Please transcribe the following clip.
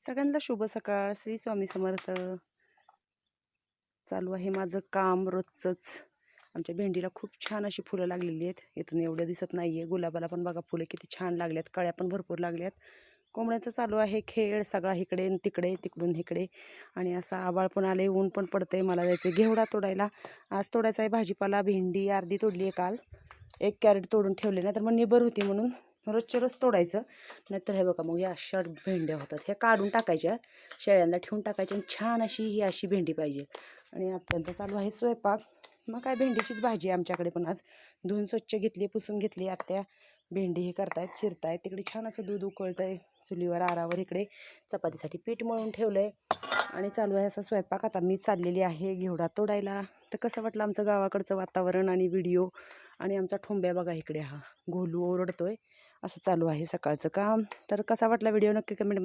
सगळ्यांना शुभ सकाळ. श्री स्वामी समर्थ. चालू आहे माझं काम रोजचंच. आमच्या भेंडीला खूप छान अशी फुलं लागलेली आहेत. इथून एवढं दिसत नाहीये. गुलाबाला पण बघा फुलं किती छान लागल्यात, कळ्या पण भरपूर लागल्यात. कोंबड्यांचं चालू आहे खेळ सगळा, इकडे तिकडे तिकडून इकडे. आणि असा आभाळ पण आले, ऊन पण पडतंय. मला जायचं घेवडा तोडायला. आज तोडायचा आहे भाजीपाला. भेंडी अर्धी तोडली आहे काल, 1 कॅरेट तोडून ठेवले, नाही तर मग निबर होती म्हणून रोजच्या रोज तोडायचं. नाहीतर हे बघा मग या अशा भेंड्या होतात. ह्या काढून टाकायच्या, शेळ्यांना ठेवून टाकायच्या. आणि छान ही अशी भेंडी पाहिजे. आणि अत्यंत चालू आहे स्वयंपाक. मग काय भेंडीचीच भाजी आहे आमच्याकडे पण. आज धुवून स्वच्छ घेतली, पुसून घेतली. आत्या भेंडी हे करतायत, चिरतायत. तिकडे छान असं दूध उकळतंय चुलीवर आरावर. इकडे चपातीसाठी पीठ मळून ठेवलंय आणि चालू आहे असा स्वयंपाक. आता मी चाललेली आहे घेवडा तोडायला. तर कसं वाटलं आमचं गावाकडचं वातावरण आणि व्हिडिओ. आणि आमचा ठोंब्या बघा इकडे, हा गोलू ओरडतोय. असं चालू आहे सकाळचं काम. तर कसा वाटला व्हिडिओ नक्की कमेंटमध्ये